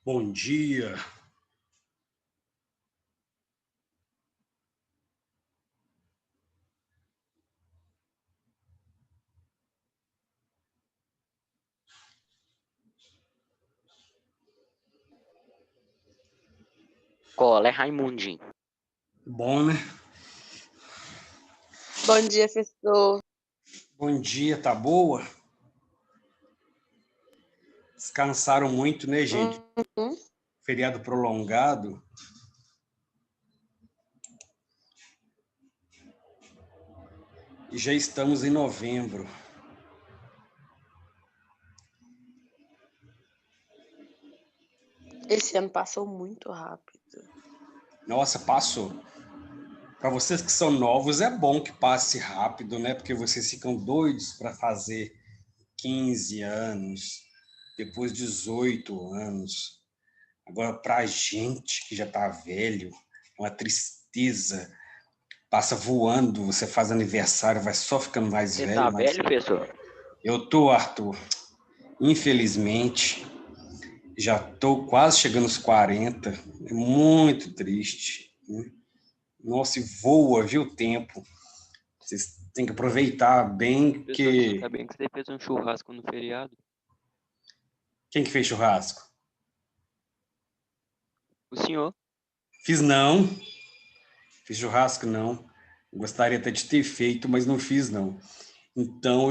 Bom dia. Qual é, Raimundinho? Bom, né? Bom dia, professor. Bom dia, tá boa? Descansaram muito, né, gente? Uhum. Feriado prolongado. E já estamos em novembro. Esse ano passou muito rápido. Nossa, passou. Para vocês que são novos, é bom que passe rápido, né? Porque vocês ficam doidos para fazer 15 anos, depois 18 anos. Agora, para a gente que já tá velho, é uma tristeza. Passa voando, você faz aniversário, vai só ficando mais Você velho, tá mas velho, professor? eu tô, Arthur. Infelizmente, já estou quase chegando aos 40. É muito triste, né? Nossa, e voa, viu, o tempo. Vocês têm que aproveitar bem, Professor, você porque... tá bem que você fez um churrasco no feriado? Quem que fez churrasco? O senhor? Fiz não. Fiz churrasco não. Gostaria até de ter feito, mas não fiz não. Então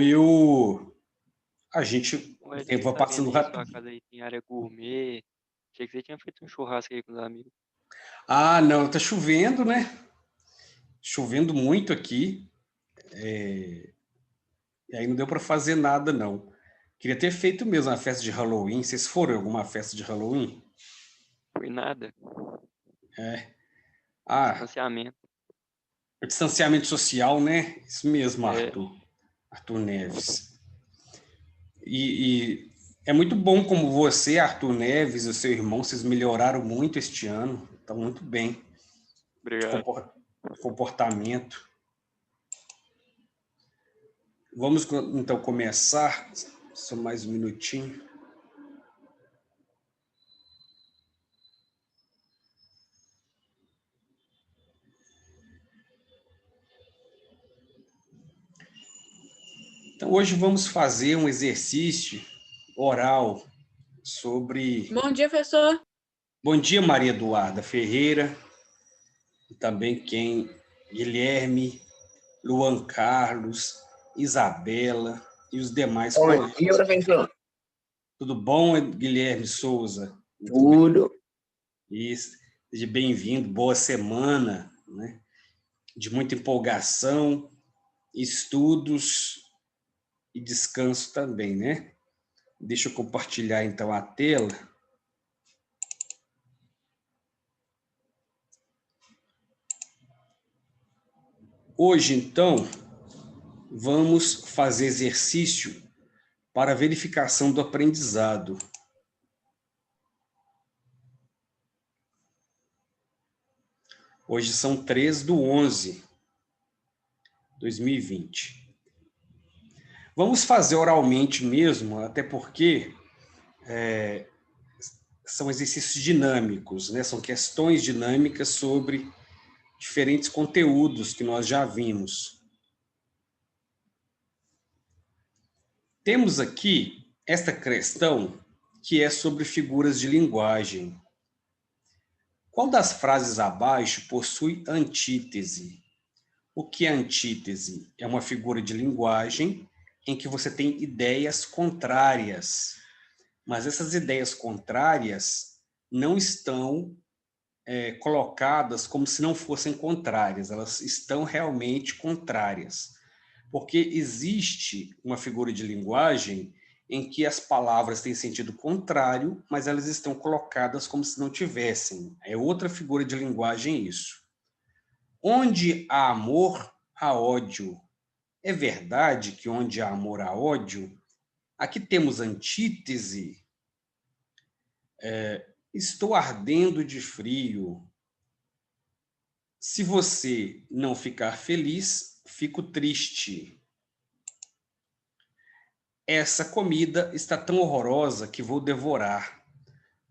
a gente, o Ué, tempo fiquei vai sabendo passando aí, sua rápido. casa aí tem área gourmet. Achei que você tinha feito um churrasco aí com os amigos. Ah, não, tá chovendo, né? Chovendo muito aqui. E aí não deu para fazer nada, não. Queria ter feito mesmo uma festa de Halloween. Vocês foram em alguma festa de Halloween? Foi nada. Ah, Distanciamento. o distanciamento social, né? Isso mesmo, É, Arthur. Arthur Neves. E é muito bom como você, Arthur Neves, e o seu irmão, vocês melhoraram muito este ano. Estão muito bem de obrigado. comportamento. Vamos então começar. Só mais um minutinho. Então, hoje vamos fazer um exercício oral sobre... Bom dia, professor. Bom dia, Maria Eduarda Ferreira, e também Guilherme, Luan Carlos, Isabela e os demais Bom colegas. dia, professor. Tudo bom, Guilherme Souza? Muito bem. Tudo. Isso. Seja bem-vindo, boa semana, né? De muita empolgação, estudos e descanso também, né? Deixa eu compartilhar então a tela. Hoje, então, vamos fazer exercício para verificação do aprendizado. Hoje são 3/11/2020. Vamos fazer oralmente mesmo, até porque são exercícios dinâmicos, né? São questões dinâmicas sobre diferentes conteúdos que nós já vimos. Temos aqui esta questão que é sobre figuras de linguagem. Qual das frases abaixo possui antítese? O que é antítese? É uma figura de linguagem em que você tem ideias contrárias, mas essas ideias contrárias não estão colocadas como se não fossem contrárias, elas estão realmente contrárias. Porque existe uma figura de linguagem em que as palavras têm sentido contrário, mas elas estão colocadas como se não tivessem. É outra figura de linguagem isso. Onde há amor, há ódio. É verdade que onde há amor, há ódio? Aqui temos antítese. Estou ardendo de frio. Se você não ficar feliz, fico triste. Essa comida está tão horrorosa que vou devorar.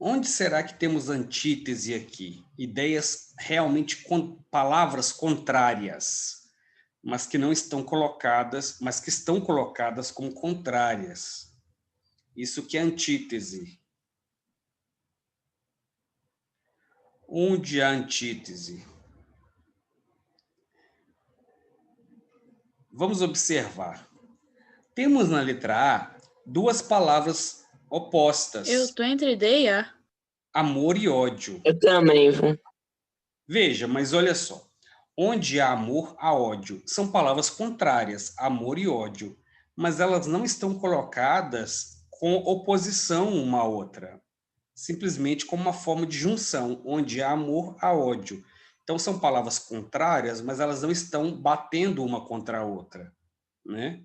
Onde será que temos antítese aqui? Ideias realmente com palavras contrárias, mas que não estão colocadas, mas que estão colocadas como contrárias. Isso que é antítese. Onde há antítese? Vamos observar. Temos na letra A duas palavras opostas. Eu tô entre D e A. Amor e ódio. Eu também, viu? Veja, mas olha só. Onde há amor, há ódio. São palavras contrárias, amor e ódio. Mas elas não estão colocadas com oposição uma à outra. Simplesmente como uma forma de junção. Onde há amor, há ódio. Então são palavras contrárias, mas elas não estão batendo uma contra a outra, né?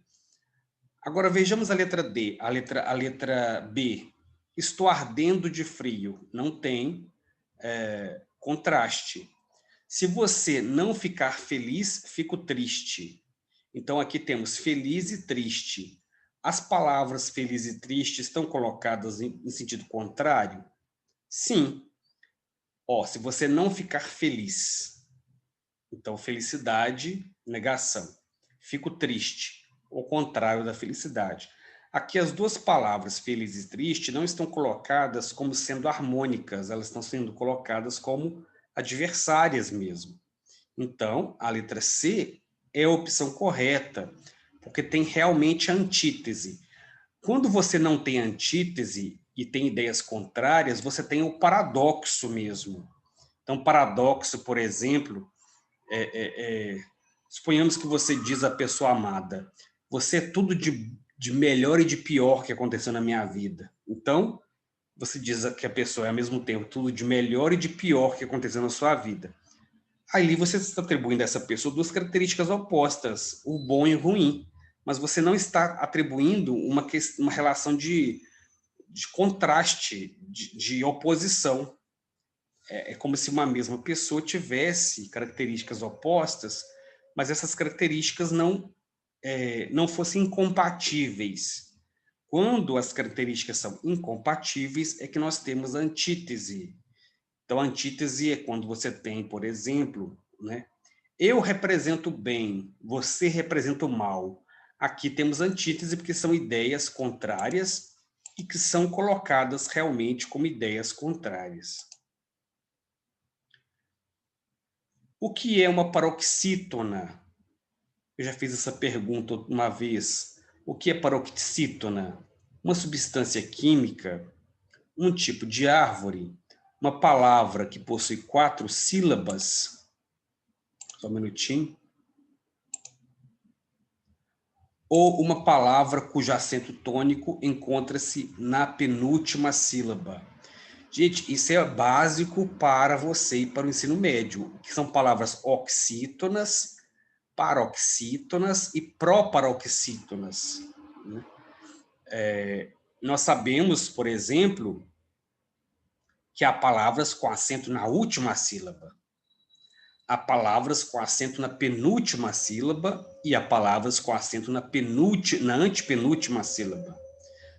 Agora vejamos a letra D, a letra B. Estou ardendo de frio. Não tem contraste. Se você não ficar feliz, fico triste. Então aqui temos feliz e triste. As palavras feliz e triste estão colocadas em sentido contrário? Sim. Ó, se você não ficar feliz, então felicidade, negação. Fico triste, o contrário da felicidade. Aqui as duas palavras feliz e triste não estão colocadas como sendo harmônicas, elas estão sendo colocadas como adversárias mesmo. Então, a letra C é a opção correta, porque tem realmente a antítese. Quando você não tem antítese e tem ideias contrárias, você tem o paradoxo mesmo. Então, paradoxo, por exemplo, suponhamos que você diz à pessoa amada, você é tudo de melhor e de pior que aconteceu na minha vida. Então, você diz que a pessoa é ao mesmo tempo tudo de melhor e de pior que aconteceu na sua vida. Ali você está atribuindo a essa pessoa duas características opostas, o bom e o ruim. Mas você não está atribuindo uma relação de contraste, de oposição. É como se uma mesma pessoa tivesse características opostas, mas essas características não fossem incompatíveis. Quando as características são incompatíveis, é que nós temos a antítese. Então, a antítese é quando você tem, por exemplo, né? Eu represento o bem, você representa o mal. Aqui temos antítese porque são ideias contrárias e que são colocadas realmente como ideias contrárias. O que é uma paroxítona? Eu já fiz essa pergunta uma vez. O que é paroxítona? Uma substância química, um tipo de árvore, uma palavra que possui 4 sílabas. Só um minutinho. Ou uma palavra cujo acento tônico encontra-se na penúltima sílaba. Gente, isso é básico para você e para o ensino médio, que são palavras oxítonas, paroxítonas e proparoxítonas. Nós sabemos, por exemplo, que há palavras com acento na última sílaba. Há palavras com acento na penúltima sílaba e há palavras com acento na antepenúltima sílaba.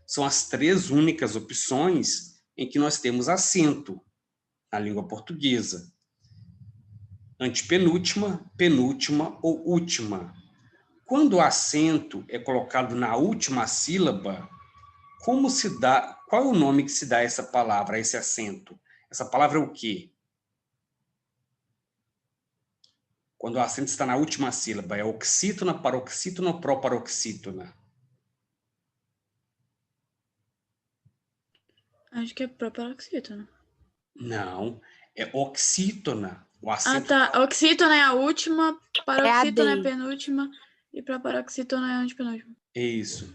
São as 3 únicas opções em que nós temos acento na língua portuguesa. Antepenúltima, penúltima ou última. Quando o acento é colocado na última sílaba, como se dá, qual é o nome que se dá a essa palavra, a esse acento? Essa palavra é o quê? Quando o acento está na última sílaba, é oxítona, paroxítona ou proparoxítona? Acho que é proparoxítona. Não, é oxítona. O Ah, acento tá. Oxítona é a última, paroxítona é a D. penúltima e proparoxítona é a antepenúltima. é isso.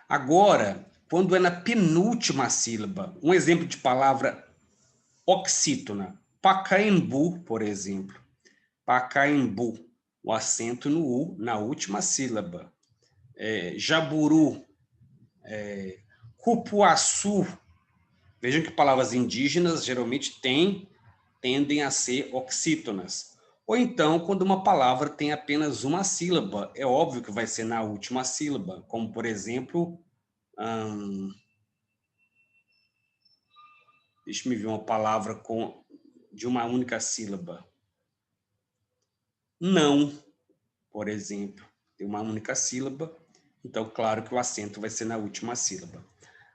Agora, quando é na penúltima sílaba, um exemplo de palavra oxítona, Pacaembu, por exemplo. Pacaembu, o acento no U na última sílaba. Jaburu, Cupuaçu. Vejam que palavras indígenas geralmente tendem a ser oxítonas. Ou então, quando uma palavra tem apenas uma sílaba, é óbvio que vai ser na última sílaba, como, por exemplo, Deixa-me ver uma palavra de uma única sílaba. Não, por exemplo, tem uma única sílaba, então, claro que o acento vai ser na última sílaba.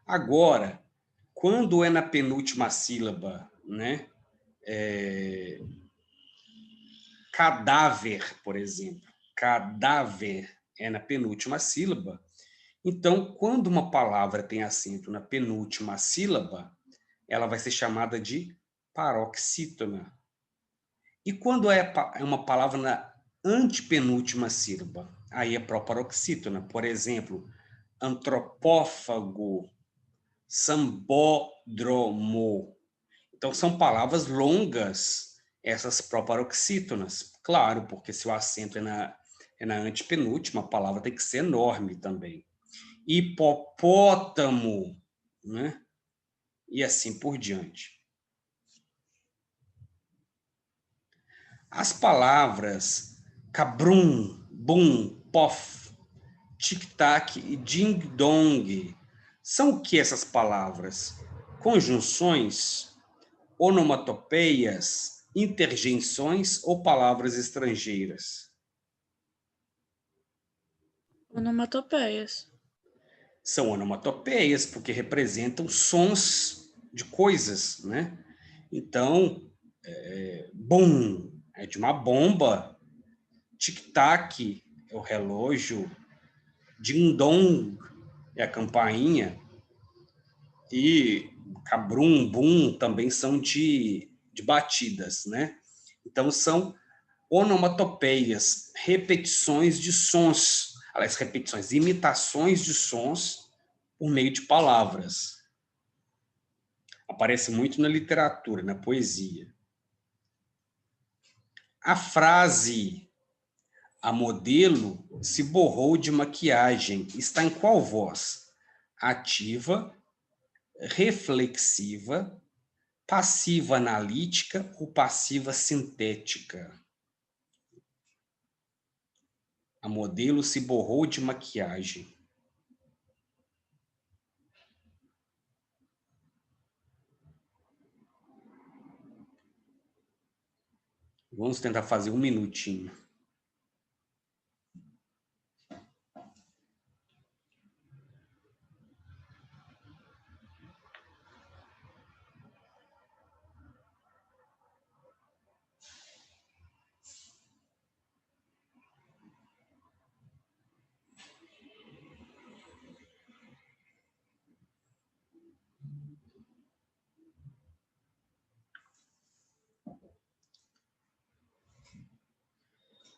Agora, quando é na penúltima sílaba, né? Cadáver, por exemplo. Cadáver é na penúltima sílaba. Então, quando uma palavra tem acento na penúltima sílaba, ela vai ser chamada de paroxítona. E quando é uma palavra na antepenúltima sílaba, aí é proparoxítona. Por exemplo, antropófago, sambódromo. Então, são palavras longas, essas proparoxítonas. Claro, porque se o acento é na antepenúltima, a palavra tem que ser enorme também. Hipopótamo, né? E assim por diante. As palavras cabrum, bum, pof, tic-tac e ding-dong são o que essas palavras? Conjunções, onomatopeias, interjeições ou palavras estrangeiras? Onomatopeias. São onomatopeias porque representam sons de coisas, né? Então, bum é de uma bomba, tic-tac é o relógio, ding-dong é a campainha e cabrum, bum também são de batidas, né? Então, são onomatopeias, repetições de sons, aliás, repetições, imitações de sons por meio de palavras. Aparece muito na literatura, na poesia. A frase "a modelo se borrou de maquiagem" está em qual voz? Ativa, reflexiva, passiva analítica ou passiva sintética? A modelo se borrou de maquiagem. Vamos tentar fazer um minutinho.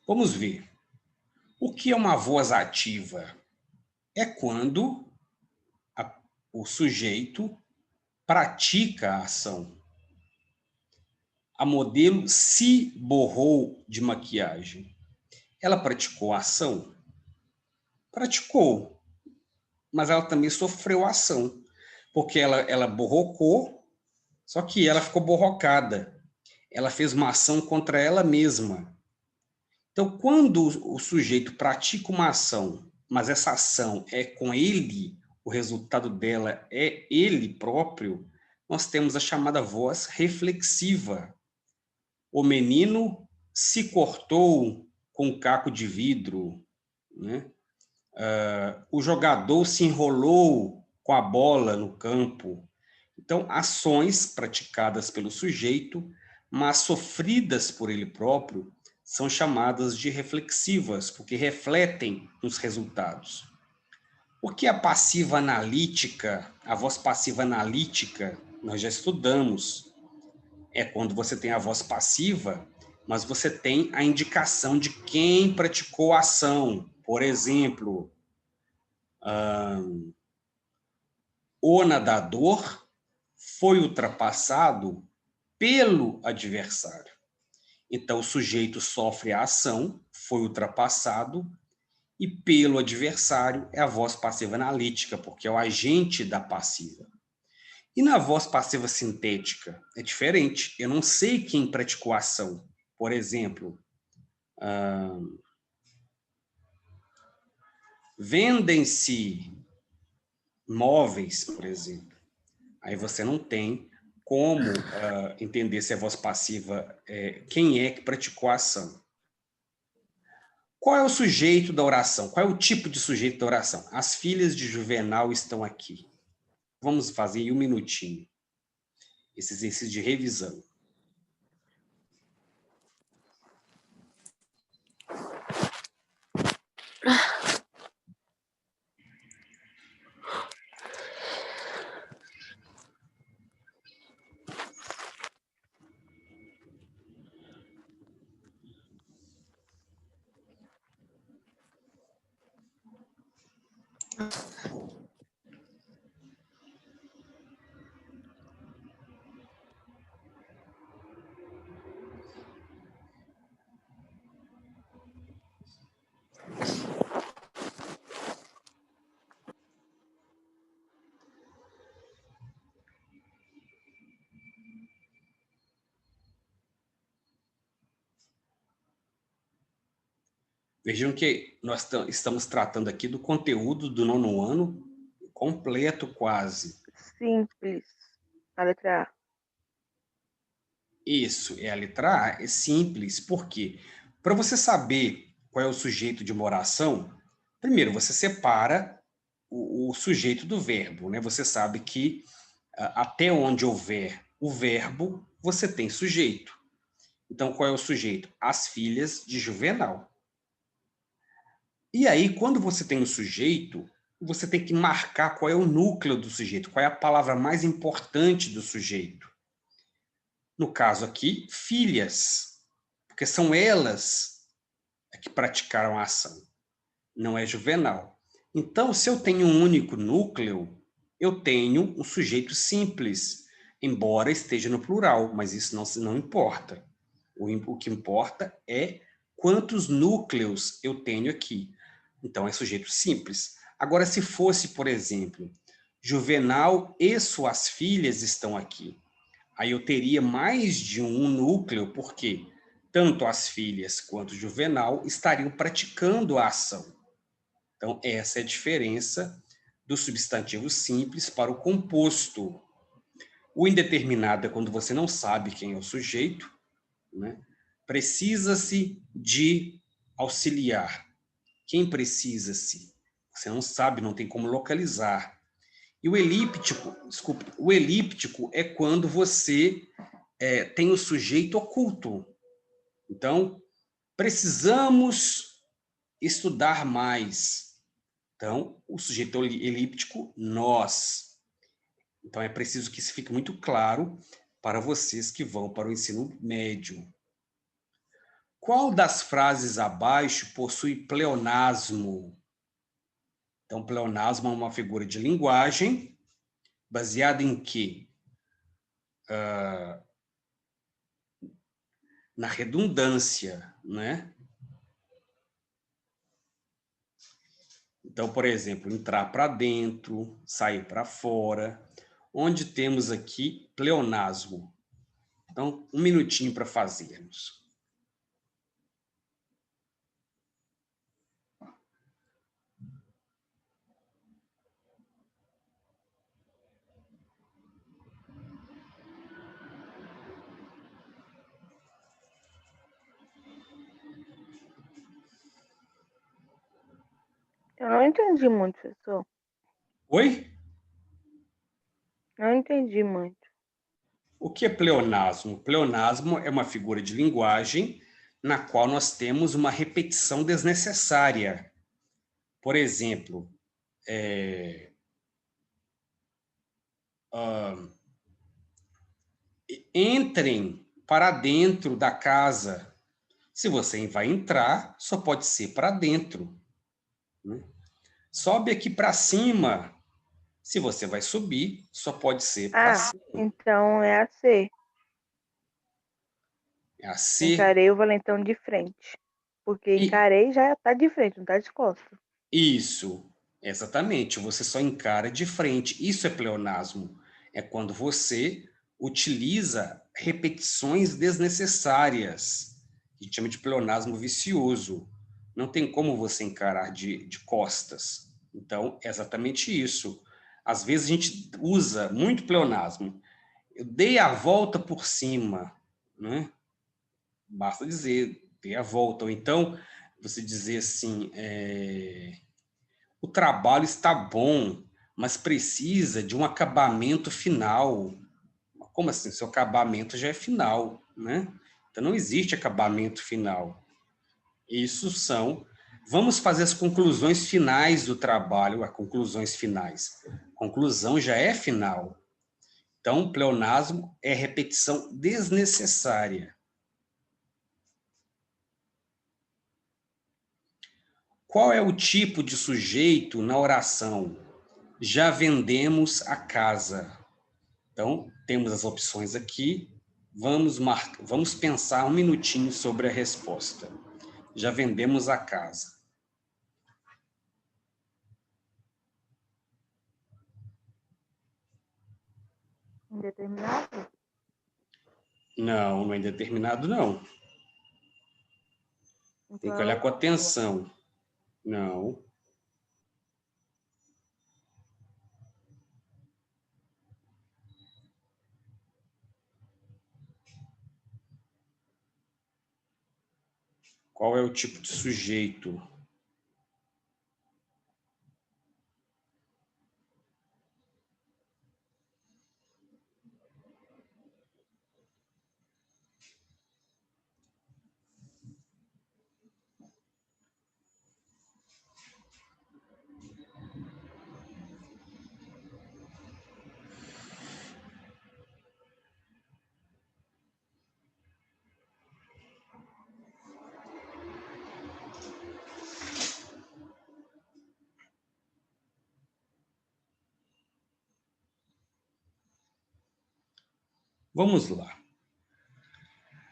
Vamos ver. O que é uma voz ativa? É quando o sujeito pratica a ação. A modelo se borrou de maquiagem. Ela praticou a ação? Praticou, mas ela também sofreu a ação, porque ela borrocou, só que ela ficou borrocada. Ela fez uma ação contra ela mesma. Então, quando o sujeito pratica uma ação, mas essa ação é com ele, o resultado dela é ele próprio, nós temos a chamada voz reflexiva. O menino se cortou com um caco de vidro, né? O jogador se enrolou com a bola no campo. Então, ações praticadas pelo sujeito, mas sofridas por ele próprio, são chamadas de reflexivas, porque refletem os resultados. O que é a passiva analítica, a voz passiva analítica, nós já estudamos. É quando você tem a voz passiva, mas você tem a indicação de quem praticou a ação. Por exemplo, o nadador foi ultrapassado pelo adversário. Então, o sujeito sofre a ação, foi ultrapassado, e pelo adversário é a voz passiva analítica, porque é o agente da passiva. E na voz passiva sintética é diferente. Eu não sei quem praticou a ação. Por exemplo, vendem-se móveis, por exemplo. Aí você não tem como entender se é voz passiva, quem é que praticou a ação. Qual é o sujeito da oração? Qual é o tipo de sujeito da oração? As filhas de Juvenal estão aqui. Vamos fazer aí um minutinho. Esse exercício de revisão. Vejam que nós estamos tratando aqui do conteúdo do 9º ano completo, quase. Simples. A letra A. Isso, é a letra A, é simples. Por quê? Para você saber qual é o sujeito de uma oração, primeiro você separa o sujeito do verbo, né? Você sabe que até onde houver o verbo, você tem sujeito. Então, qual é o sujeito? As filhas de Juvenal. E aí, quando você tem o sujeito, você tem que marcar qual é o núcleo do sujeito, qual é a palavra mais importante do sujeito. No caso aqui, filhas, porque são elas que praticaram a ação, não é Juvenal. Então, se eu tenho um único núcleo, eu tenho um sujeito simples, embora esteja no plural, mas isso não importa. O que importa é quantos núcleos eu tenho aqui. Então, é sujeito simples. Agora, se fosse, por exemplo, Juvenal e suas filhas estão aqui, aí eu teria mais de um núcleo, porque tanto as filhas quanto Juvenal estariam praticando a ação. Então, essa é a diferença do substantivo simples para o composto. O indeterminado é quando você não sabe quem é o sujeito, né? Precisa-se de auxiliar. Quem precisa-se? Você não sabe, não tem como localizar. E o elíptico, desculpe, o elíptico é quando você tem o sujeito oculto. Então, precisamos estudar mais. Então, o sujeito elíptico, nós. Então, é preciso que isso fique muito claro para vocês que vão para o ensino médio. Qual das frases abaixo possui pleonasmo? Então, pleonasmo é uma figura de linguagem baseada em quê? Na redundância, né? Então, por exemplo, entrar para dentro, sair para fora, onde temos aqui pleonasmo. Então, um minutinho para fazermos. Eu não entendi muito, professor. Oi? Não entendi muito. O que é pleonasmo? Pleonasmo é uma figura de linguagem na qual nós temos uma repetição desnecessária. Por exemplo, entrem para dentro da casa. Se você vai entrar, só pode ser para dentro, né? Sobe aqui para cima. Se você vai subir, só pode ser para cima. Então é a C. É a C. Encarei o valentão de frente. Porque encarei já tá de frente, não tá de costas. Isso, exatamente. Você só encara de frente. Isso é pleonasmo. É quando você utiliza repetições desnecessárias. A gente chama de pleonasmo vicioso. Não tem como você encarar de costas. Então, é exatamente isso. Às vezes a gente usa muito pleonasmo. Eu dei a volta por cima, né? Basta dizer, dei a volta. Ou então, você dizer assim, o trabalho está bom, mas precisa de um acabamento final. Como assim? Seu acabamento já é final, né? Então, não existe acabamento final. Isso são... Vamos fazer as conclusões finais do trabalho, as conclusões finais. Conclusão já é final. Então, pleonasmo é repetição desnecessária. Qual é o tipo de sujeito na oração? Já vendemos a casa. Então, temos as opções aqui. Vamos pensar um minutinho sobre a resposta. Já vendemos a casa. Indeterminado? Não, não é indeterminado, não. Tem Então que é olhar com oculto. atenção. Não. Qual é o tipo de sujeito? Vamos lá.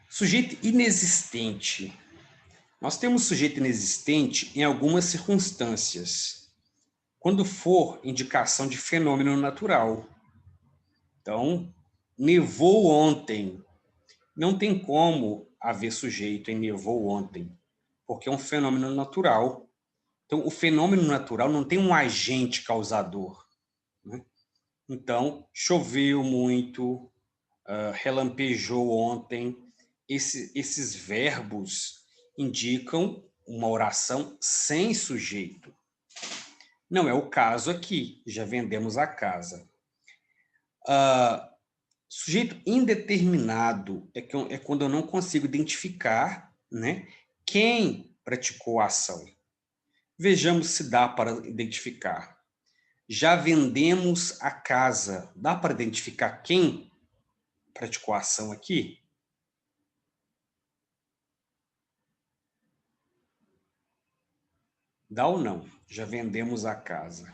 Sujeito inexistente. Nós temos sujeito inexistente em algumas circunstâncias. Quando for indicação de fenômeno natural. Então, nevou ontem. Não tem como haver sujeito em nevou ontem, porque é um fenômeno natural. Então, o fenômeno natural não tem um agente causador, né? Então, choveu muito, relampejou ontem. Esses verbos indicam uma oração sem sujeito. Não é o caso aqui, já vendemos a casa. Sujeito indeterminado é quando eu não consigo identificar, né, quem praticou a ação. Vejamos se dá para identificar. Já vendemos a casa. Dá para identificar quem praticou a ação aqui? Dá ou não? Já vendemos a casa.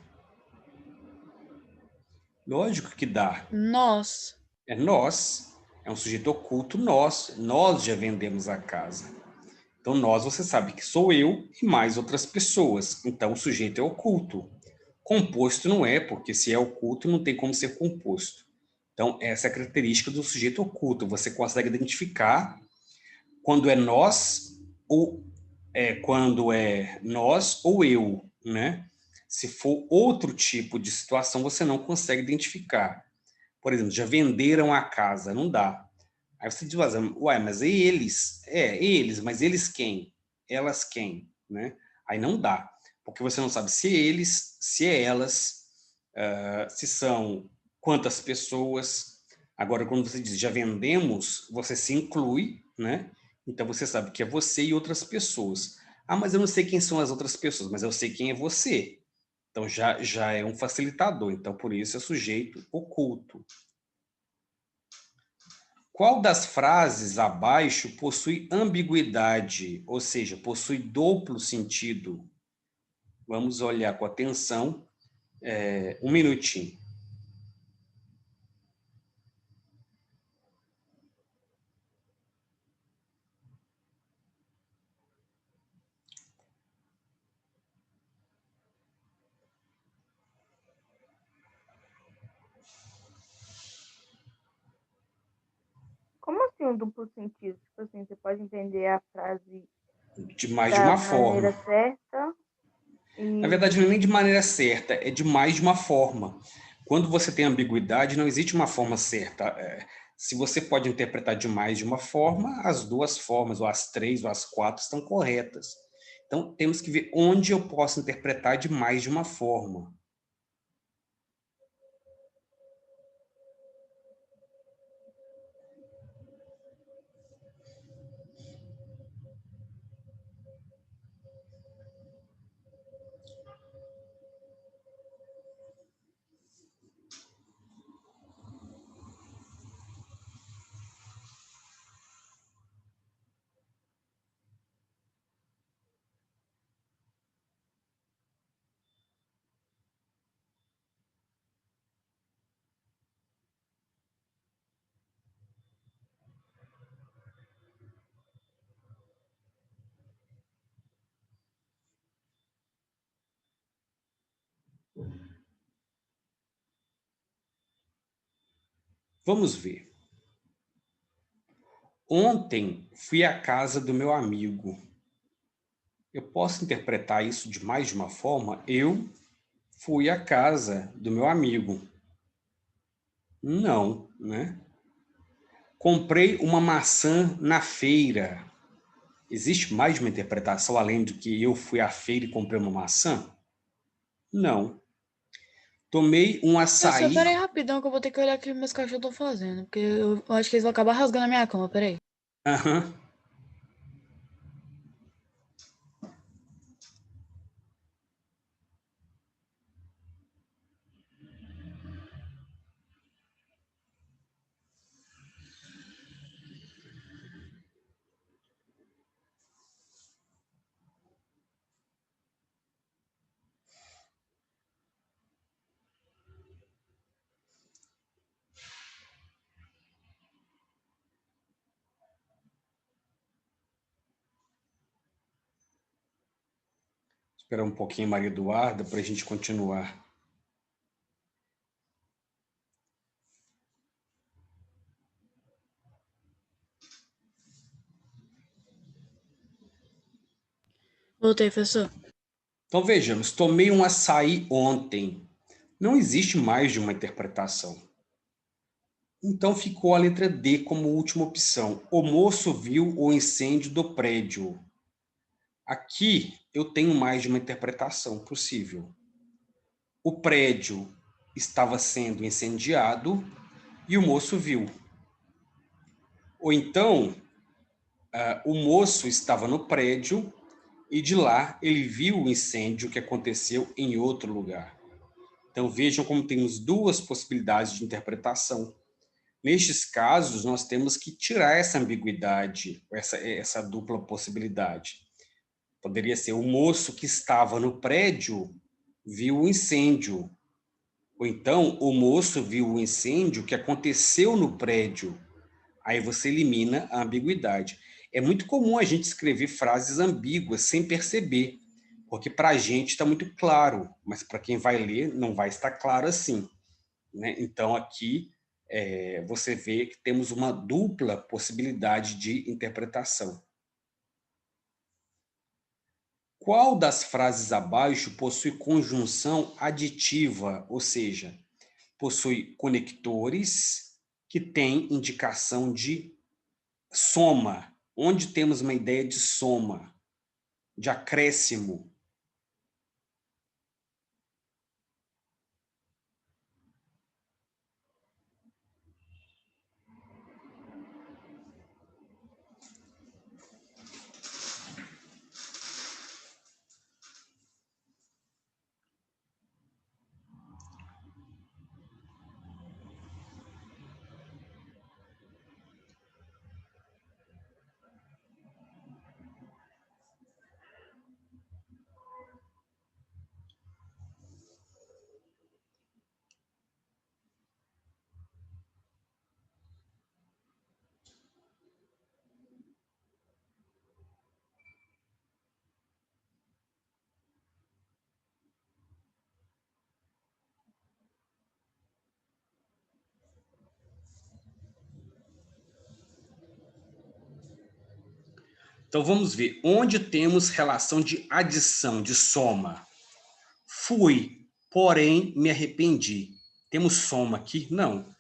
Lógico que dá. Nós. É nós. É um sujeito oculto nós. Nós já vendemos a casa. Então, nós, você sabe que sou eu e mais outras pessoas. Então, o sujeito é oculto. Composto não é, porque se é oculto, não tem como ser composto. Então, essa é a característica do sujeito oculto. Você consegue identificar quando é nós ou eu, né? Se for outro tipo de situação, você não consegue identificar. Por exemplo, já venderam a casa, não dá. Aí você diz, ué, mas e eles? Eles, mas eles quem? Elas quem? Né? Aí não dá, porque você não sabe se eles, se é elas, se são quantas pessoas. Agora, quando você diz já vendemos, você se inclui, né? Então você sabe que é você e outras pessoas. Ah, mas eu não sei quem são as outras pessoas, mas eu sei quem é você. Então já é um facilitador. Então, por isso é sujeito oculto. Qual das frases abaixo possui ambiguidade, ou seja, possui duplo sentido? Vamos olhar com atenção, um minutinho. Como assim um duplo sentido? Tipo assim, você pode entender a frase De mais de da uma maneira forma. certa Na verdade, não e é nem de maneira certa, é de mais de uma forma. quando você tem ambiguidade, não existe uma forma certa. Se você pode interpretar de mais de uma forma, as duas formas, ou as três, ou as quatro, estão corretas. Então, temos que ver onde eu posso interpretar de mais de uma forma. Vamos ver. Ontem fui à casa do meu amigo. Eu posso interpretar isso de mais de uma forma? Eu fui à casa do meu amigo. Não, né? Comprei uma maçã na feira. Existe mais de uma interpretação além do que eu fui à feira e comprei uma maçã? Não. Tomei um Professor, açaí. peraí rapidão que eu vou ter que olhar o que meus cachorros estão fazendo. Porque eu acho que eles vão acabar rasgando a minha cama, peraí. Aham. Esperar um pouquinho, Maria Eduarda, para a gente continuar. Voltei, professor. Então vejamos, tomei um açaí ontem. Não existe mais de uma interpretação. Então ficou a letra D como última opção. O moço viu o incêndio do prédio. Aqui eu tenho mais de uma interpretação possível. O prédio estava sendo incendiado e o moço viu. Ou então, o moço estava no prédio e de lá ele viu o incêndio que aconteceu em outro lugar. Então vejam como temos duas possibilidades de interpretação. Nestes casos, nós temos que tirar essa ambiguidade, essa dupla possibilidade. Poderia ser o moço que estava no prédio viu o incêndio. Ou então, o moço viu o incêndio que aconteceu no prédio. Aí você elimina a ambiguidade. É muito comum a gente escrever frases ambíguas sem perceber, porque para a gente está muito claro, mas para quem vai ler não vai estar claro assim, né? Então aqui você vê que temos uma dupla possibilidade de interpretação. Qual das frases abaixo possui conjunção aditiva, ou seja, possui conectores que têm indicação de soma, onde temos uma ideia de soma, de acréscimo? Então vamos ver, onde temos relação de adição, de soma? Fui, porém me arrependi. Temos soma aqui? Não.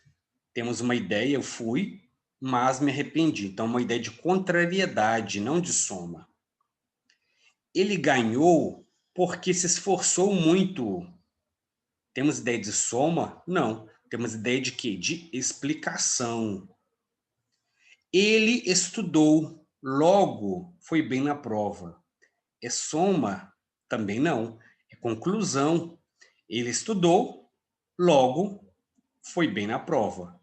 Temos uma ideia, eu fui, mas me arrependi. Então, uma ideia de contrariedade, não de soma. Ele ganhou porque se esforçou muito. Temos ideia de soma? Não. Temos ideia de quê? De explicação. Ele estudou, logo foi bem na prova. É soma? Também não. É conclusão. Ele estudou, logo foi bem na prova.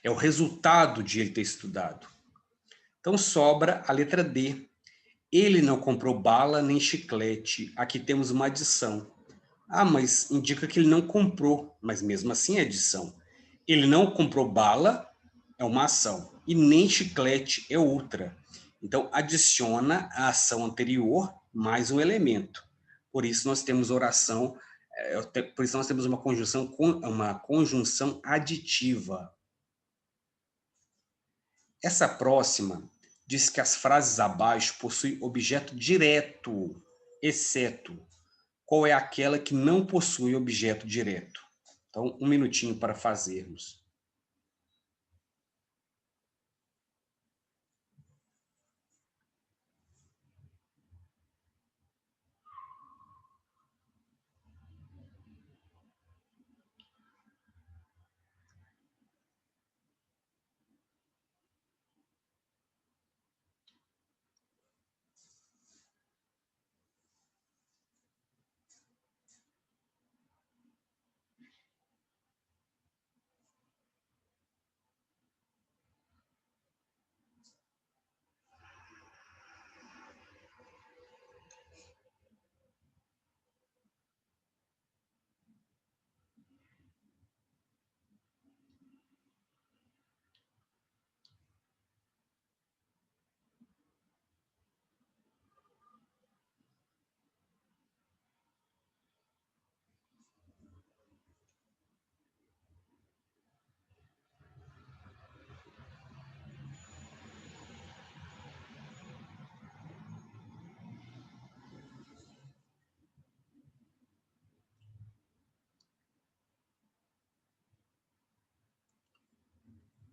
É o resultado de ele ter estudado. Então sobra a letra D. Ele não comprou bala nem chiclete. Aqui temos uma adição. Ah, mas indica que ele não comprou, mas mesmo assim é adição. Ele não comprou bala, é uma ação, e nem chiclete é outra. Então, adiciona a ação anterior mais um elemento. Por isso nós temos oração, por isso nós temos uma conjunção aditiva. Essa próxima diz que as frases abaixo possuem objeto direto, exceto. Qual é aquela que não possui objeto direto? Então, um minutinho para fazermos.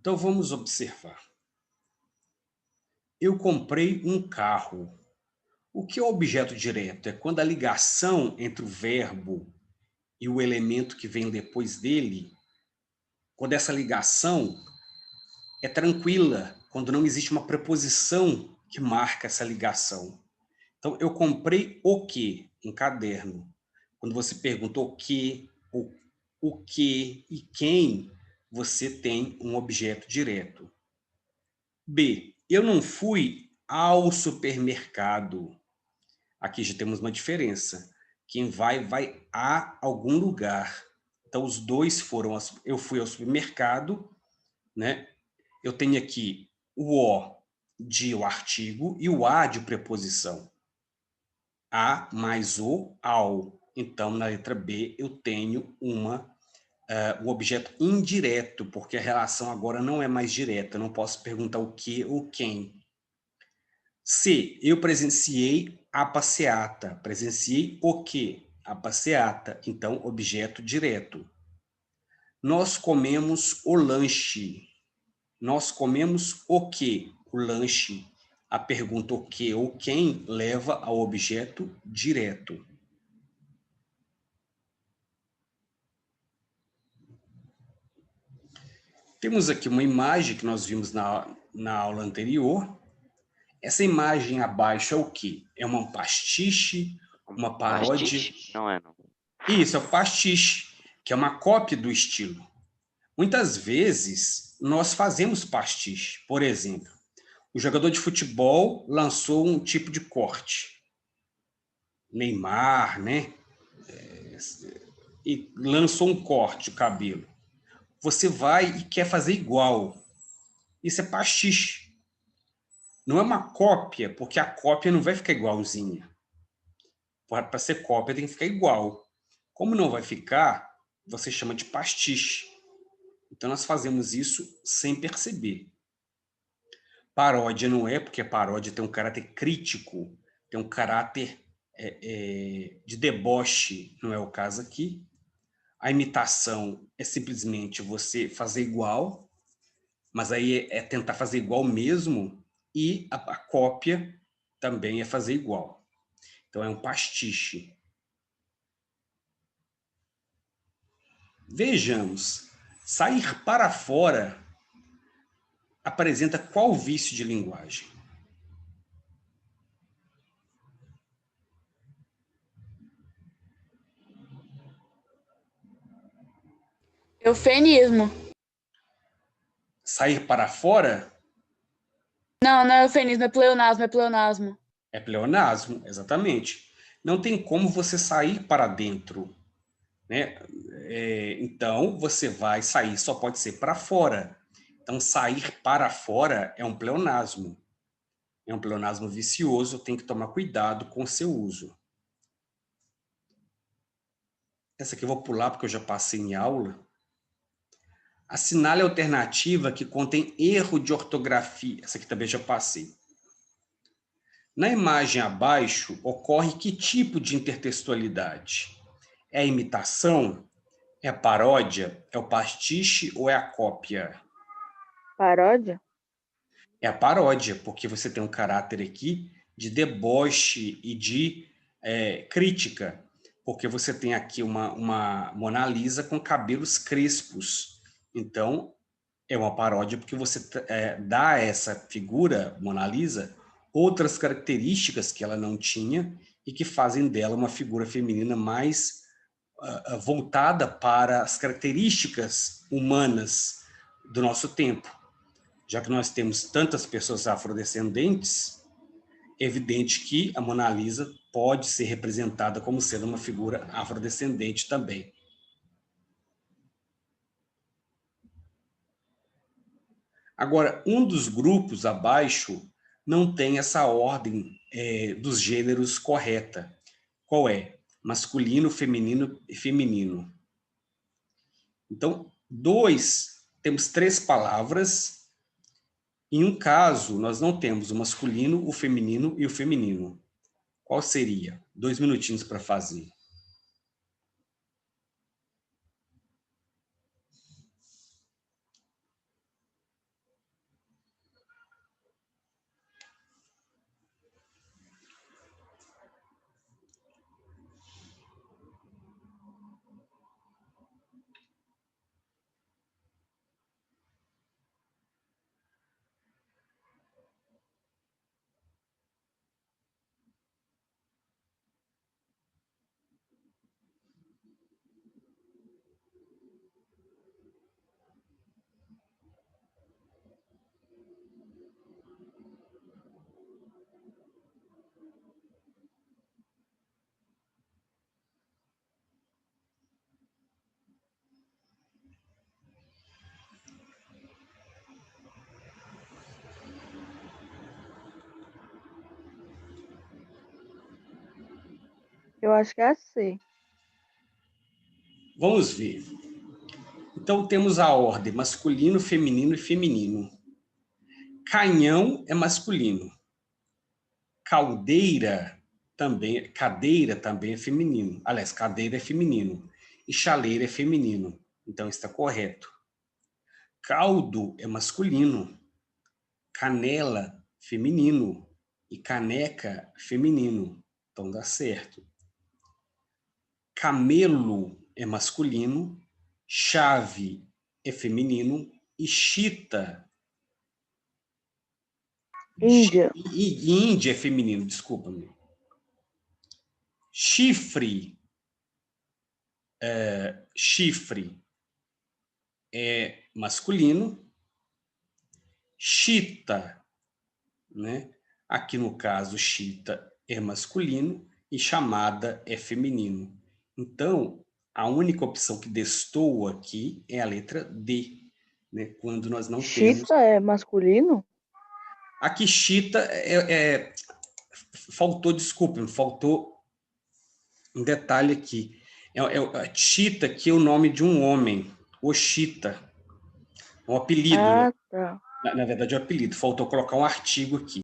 Então, vamos observar. Eu comprei um carro. O que é objeto direto? É quando a ligação entre o verbo e o elemento que vem depois dele, quando essa ligação é tranquila, quando não existe uma preposição que marca essa ligação. Então, eu comprei o quê? Um caderno. Quando você pergunta o que e quem, você tem um objeto direto. B. Eu não fui ao supermercado. Aqui já temos uma diferença. Quem vai, vai a algum lugar. Então, os dois foram... Eu fui ao supermercado, né? Eu tenho aqui o O de o artigo e o A de preposição. A mais o, ao. Então, na letra B, eu tenho o objeto indireto, porque a relação agora não é mais direta. Eu não posso perguntar o que ou quem. C. Eu presenciei a passeata. Presenciei o quê? A passeata. Então, objeto direto. Nós comemos o lanche. Nós comemos o quê? O lanche. A pergunta o que ou quem leva ao objeto direto. Temos aqui uma imagem que nós vimos na aula anterior. Essa imagem abaixo é o quê? É uma pastiche, uma paródia. Pastiche? Não é, não. Isso, é o pastiche, que é uma cópia do estilo. Muitas vezes, nós fazemos pastiche. Por exemplo, o jogador de futebol lançou um tipo de corte. Neymar, né? E lançou um corte de cabelo. Você vai e quer fazer igual. Isso é pastiche. Não é uma cópia, porque a cópia não vai ficar igualzinha. Para ser cópia tem que ficar igual. Como não vai ficar, você chama de pastiche. Então nós fazemos isso sem perceber. Paródia não é, porque a paródia tem um caráter crítico, tem um caráter de deboche, não é o caso aqui. A imitação é simplesmente você fazer igual, mas aí é tentar fazer igual mesmo, e a cópia também é fazer igual. Então, é um pastiche. Vejamos, sair para fora apresenta qual vício de linguagem? Eufemismo. Sair para fora Não, não é eufemismo, é pleonasmo, é pleonasmo. é pleonasmo, exatamente. Não tem como você sair para dentro, né? Então, você vai sair, só pode ser para fora. Então, sair para fora é um pleonasmo. É um pleonasmo vicioso, tem que tomar cuidado com o seu uso. Essa aqui eu vou pular porque eu já passei em aula. Assinale a alternativa que contém erro de ortografia. Essa aqui também já passei. Na imagem abaixo, ocorre que tipo de intertextualidade? É a imitação? É a paródia? É o pastiche ou é a cópia? Paródia? É a paródia, porque você tem um caráter aqui de deboche e de crítica, porque você tem aqui uma Mona Lisa com cabelos crespos. Então, é uma paródia porque você dá a essa figura, Mona Lisa, outras características que ela não tinha e que fazem dela uma figura feminina mais voltada para as características humanas do nosso tempo. Já que nós temos tantas pessoas afrodescendentes, é evidente que a Mona Lisa pode ser representada como sendo uma figura afrodescendente também. Agora, um dos grupos abaixo não tem essa ordem dos gêneros correta. Qual é? Masculino, feminino e feminino. Então, temos 3 palavras. Em um caso, nós não temos o masculino, o feminino e o feminino. Qual seria? 2 minutinhos para fazer. Eu acho que é a C. Vamos ver. Então, temos a ordem masculino, feminino e feminino. Canhão é masculino. Cadeira também é feminino. Aliás, cadeira é feminino. E chaleira é feminino. Então, está correto. Caldo é masculino. Canela, feminino. E caneca, feminino. Então, dá certo. Camelo é masculino. Chave é feminino. E chita... Índia. E Índia é feminino, desculpa-me. Chifre é masculino. Chita, né? Aqui no caso, chita é masculino e chamada é feminino. Então, a única opção que destoa aqui é a letra D, né? Quando nós não temos... Chita é masculino? Aqui, chita faltou um detalhe aqui. Chita, que é o nome de um homem, o Chita, um apelido. Ah, tá. Na verdade, é um apelido. Faltou colocar um artigo aqui.